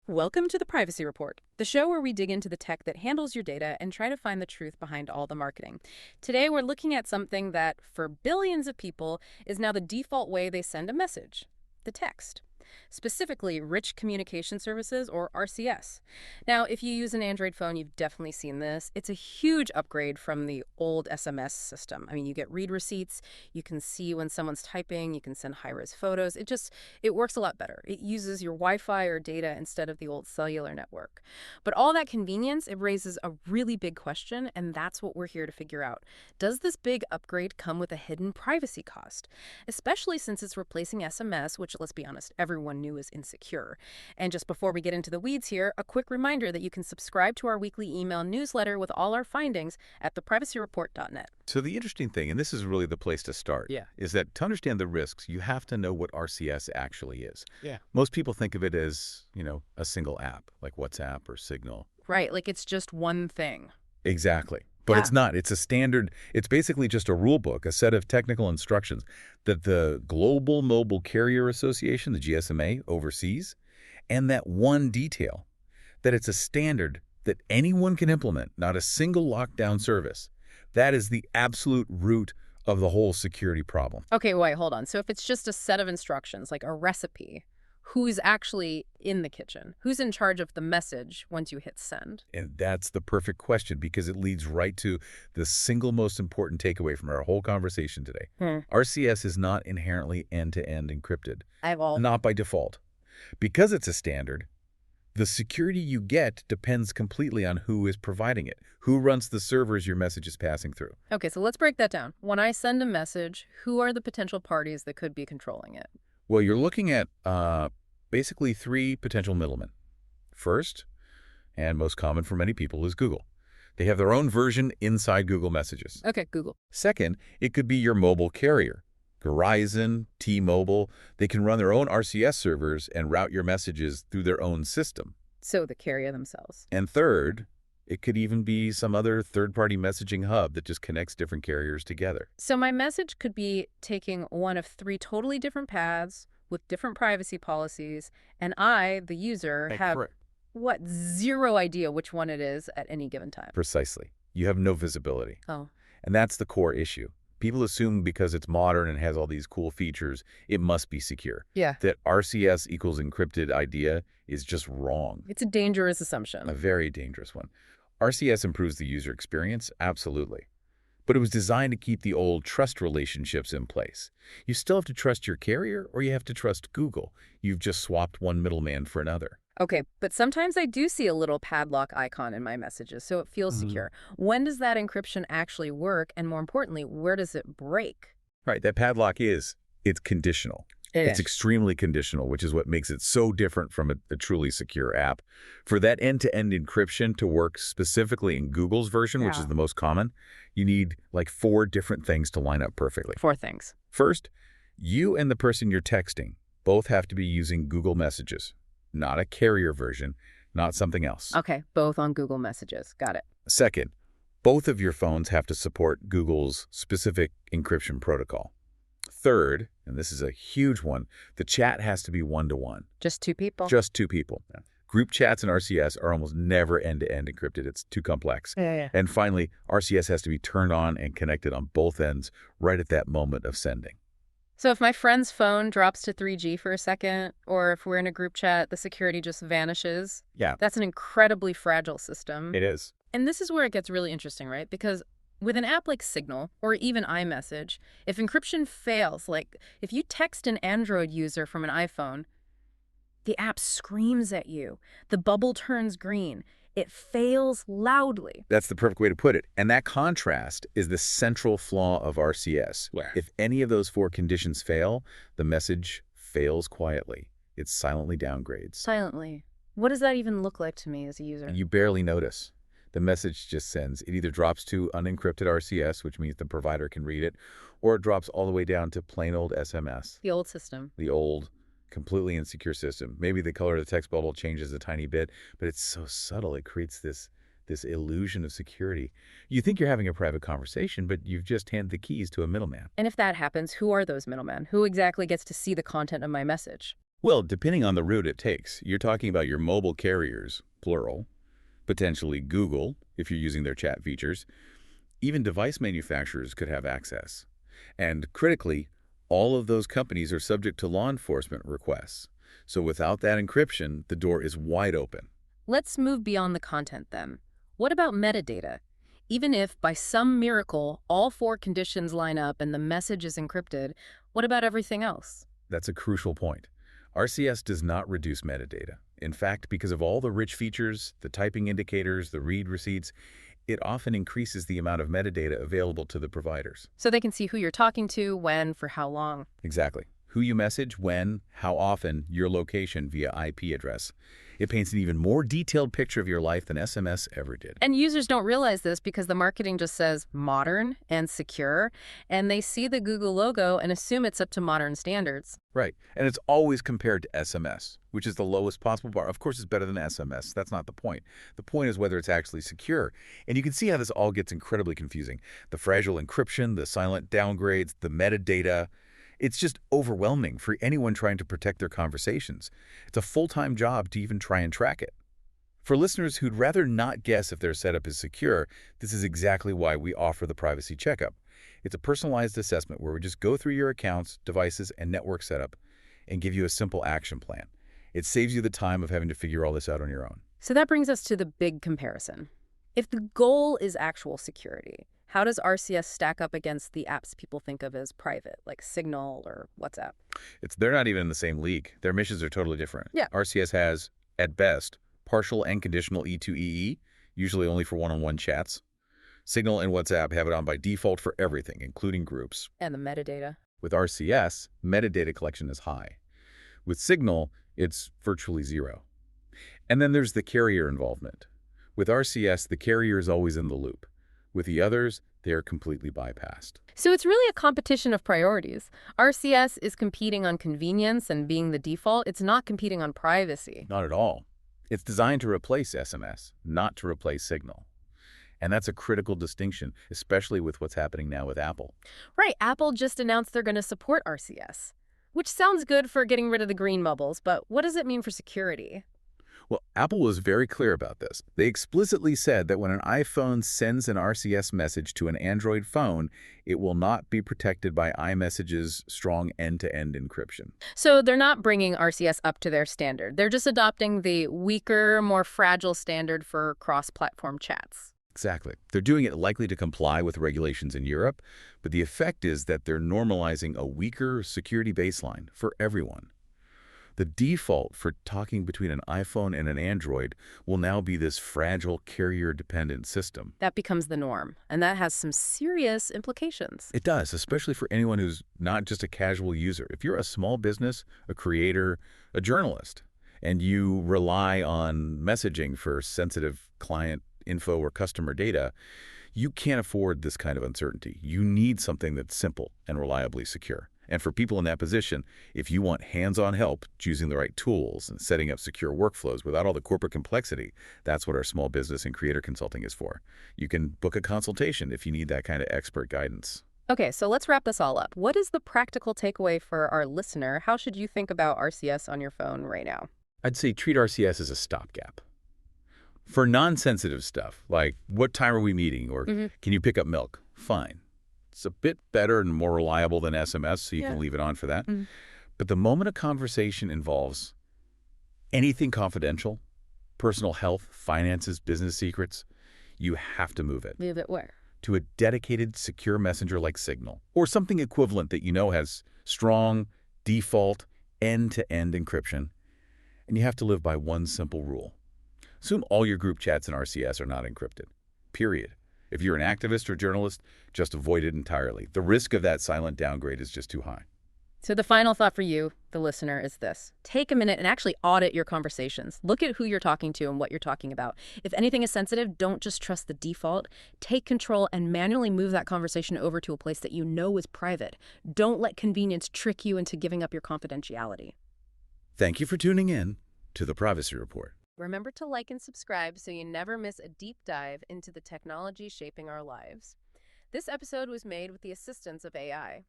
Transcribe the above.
Welcome to the Privacy Report, the show where we dig into the tech that handles your data and try to find the truth behind all the marketing. Today, we're looking at something that, for billions of people, is now the default way they send a message: the text. Specifically, Rich Communication Services, or RCS. Now, if you use an Android phone, you've definitely seen this. It's a huge upgrade from the old SMS system. I mean, you get read receipts, you can see when someone's typing, you can send high-res photos. It works a lot better. It uses your Wi-Fi or data instead of the old cellular network. But all that convenience, it raises a really big question, and that's what we're here to figure out. Does this big upgrade come with a hidden privacy cost? Especially since it's replacing SMS, which, let's be honest, everyone knew is insecure. And just before we get into the weeds here, a quick reminder that you can subscribe to our weekly email newsletter with all our findings at theprivacyreport.net. So the interesting thing, and this is really the place to start, Yeah. is that to understand the risks, you have to know what RCS actually is. Yeah. Most people think of it as, a single app, like WhatsApp or Signal. Right, like it's just one thing. Exactly. But Yeah. it's not. It's a standard. It's basically just a rule book, a set of technical instructions that the Global Mobile Carrier Association, the GSMA, oversees, and that one detail, that it's a standard that anyone can implement, not a single lockdown service. That is the absolute root of the whole security problem. Okay, wait, hold on. So if it's just a set of instructions, like a recipe, who's actually in the kitchen? Who's in charge of the message once you hit send? And that's the perfect question because it leads right to the single most important takeaway from our whole conversation today. RCS is not inherently end-to-end encrypted, Eyeball. not by default. Because it's a standard, the security you get depends completely on who is providing it, who runs the servers your message is passing through. Okay, so let's break that down. When I send a message, who are the potential parties that could be controlling it? Well, you're looking at basically three potential middlemen. First, and most common for many people, is Google. They have their own version inside Google Messages. Okay, Google. Second, it could be your mobile carrier. Verizon, T-Mobile, they can run their own RCS servers and route your messages through their own system. So the carrier themselves. And third, it could even be some other third-party messaging hub that just connects different carriers together. So my message could be taking one of three totally different paths with different privacy policies, and I, the user, have, zero idea which one it is at any given time. Precisely. You have no visibility. Oh. And that's the core issue. People assume because it's modern and has all these cool features, it must be secure. Yeah. That RCS equals encrypted idea is just wrong. It's a dangerous assumption. A very dangerous one. RCS improves the user experience, absolutely. But it was designed to keep the old trust relationships in place. You still have to trust your carrier or you have to trust Google. You've just swapped one middleman for another. Okay, but sometimes I do see a little padlock icon in my messages, so it feels secure. When does that encryption actually work? And more importantly, where does it break? Right, that padlock it's conditional. It's extremely conditional, which is what makes it so different from a truly secure app. For that end-to-end encryption to work specifically in Google's version, which is the most common, you need like 4 different things to line up perfectly. 4 things. First, you and the person you're texting both have to be using Google Messages, not a carrier version, not something else. Okay, both on Google Messages. Got it. Second, both of your phones have to support Google's specific encryption protocol. Third, and this is a huge one, the chat has to be one-to-one. Just 2 people? Just 2 people. Group chats in RCS are almost never end-to-end encrypted. It's too complex. And finally, RCS has to be turned on and connected on both ends right at that moment of sending. So if my friend's phone drops to 3G for a second, or if we're in a group chat, the security just vanishes. Yeah. That's an incredibly fragile system. It is. And this is where it gets really interesting, right? Because with an app like Signal or even iMessage, if encryption fails, like if you text an Android user from an iPhone, the app screams at you. The bubble turns green. It fails loudly. That's the perfect way to put it. And that contrast is the central flaw of RCS. If any of those 4 conditions fail, the message fails quietly. It silently downgrades. Silently. What does that even look like to me as a user? You barely notice. The message just sends. It either drops to unencrypted RCS, which means the provider can read it, or it drops all the way down to plain old SMS. The old system. The old, completely insecure system. Maybe the color of the text bubble changes a tiny bit, but it's so subtle. It creates this illusion of security. You think you're having a private conversation, but you've just handed the keys to a middleman. And if that happens, who are those middlemen? Who exactly gets to see the content of my message? Well, depending on the route it takes, you're talking about your mobile carriers, plural, potentially Google, if you're using their chat features. Even device manufacturers could have access. And critically, all of those companies are subject to law enforcement requests. So without that encryption, the door is wide open. Let's move beyond the content then. What about metadata? Even if, by some miracle, all four conditions line up and the message is encrypted, what about everything else? That's a crucial point. RCS does not reduce metadata. In fact, because of all the rich features, the typing indicators, the read receipts, it often increases the amount of metadata available to the providers. So they can see who you're talking to, when, for how long. Exactly. Who you message, when, how often, your location via IP address. It paints an even more detailed picture of your life than SMS ever did. And users don't realize this because the marketing just says modern and secure, and they see the Google logo and assume it's up to modern standards. Right. And it's always compared to SMS, which is the lowest possible bar. Of course, it's better than SMS. That's not the point. The point is whether it's actually secure. And you can see how this all gets incredibly confusing. The fragile encryption, the silent downgrades, the metadata. It's just overwhelming for anyone trying to protect their conversations. It's a full-time job to even try and track it. For listeners who'd rather not guess if their setup is secure, this is exactly why we offer the Privacy Checkup. It's a personalized assessment where we just go through your accounts, devices, and network setup and give you a simple action plan. It saves you the time of having to figure all this out on your own. So that brings us to the big comparison. If the goal is actual security, how does RCS stack up against the apps people think of as private, like Signal or WhatsApp? They're not even in the same league. Their missions are totally different. Yeah. RCS has, at best, partial and conditional E2EE, usually only for one-on-one chats. Signal and WhatsApp have it on by default for everything, including groups. And the metadata. With RCS, metadata collection is high. With Signal, it's virtually zero. And then there's the carrier involvement. With RCS, the carrier is always in the loop. With the others, they are completely bypassed. So it's really a competition of priorities. RCS is competing on convenience and being the default. It's not competing on privacy. Not at all. It's designed to replace SMS, not to replace Signal. And that's a critical distinction, especially with what's happening now with Apple. Right, Apple just announced they're going to support RCS, which sounds good for getting rid of the green bubbles, but what does it mean for security? Well, Apple was very clear about this. They explicitly said that when an iPhone sends an RCS message to an Android phone, it will not be protected by iMessage's strong end-to-end encryption. So they're not bringing RCS up to their standard. They're just adopting the weaker, more fragile standard for cross-platform chats. Exactly. They're doing it likely to comply with regulations in Europe, but the effect is that they're normalizing a weaker security baseline for everyone. The default for talking between an iPhone and an Android will now be this fragile carrier-dependent system. That becomes the norm, and that has some serious implications. It does, especially for anyone who's not just a casual user. If you're a small business, a creator, a journalist, and you rely on messaging for sensitive client info or customer data, you can't afford this kind of uncertainty. You need something that's simple and reliably secure. And for people in that position, if you want hands-on help choosing the right tools and setting up secure workflows without all the corporate complexity, that's what our small business and creator consulting is for. You can book a consultation if you need that kind of expert guidance. Okay, so let's wrap this all up. What is the practical takeaway for our listener? How should you think about RCS on your phone right now? I'd say treat RCS as a stopgap. For non-sensitive stuff, like what time are we meeting or can you pick up milk? Fine. It's a bit better and more reliable than SMS, so you can leave it on for that. But the moment a conversation involves anything confidential, personal health, finances, business secrets, you have to move it. Move it where? To a dedicated, secure messenger like Signal, or something equivalent that you know has strong, default, end-to-end encryption. And you have to live by one simple rule. Assume all your group chats in RCS are not encrypted. Period. If you're an activist or journalist, just avoid it entirely. The risk of that silent downgrade is just too high. So the final thought for you, the listener, is this. Take a minute and actually audit your conversations. Look at who you're talking to and what you're talking about. If anything is sensitive, don't just trust the default. Take control and manually move that conversation over to a place that you know is private. Don't let convenience trick you into giving up your confidentiality. Thank you for tuning in to the Privacy Report. Remember to like and subscribe so you never miss a deep dive into the technology shaping our lives. This episode was made with the assistance of AI.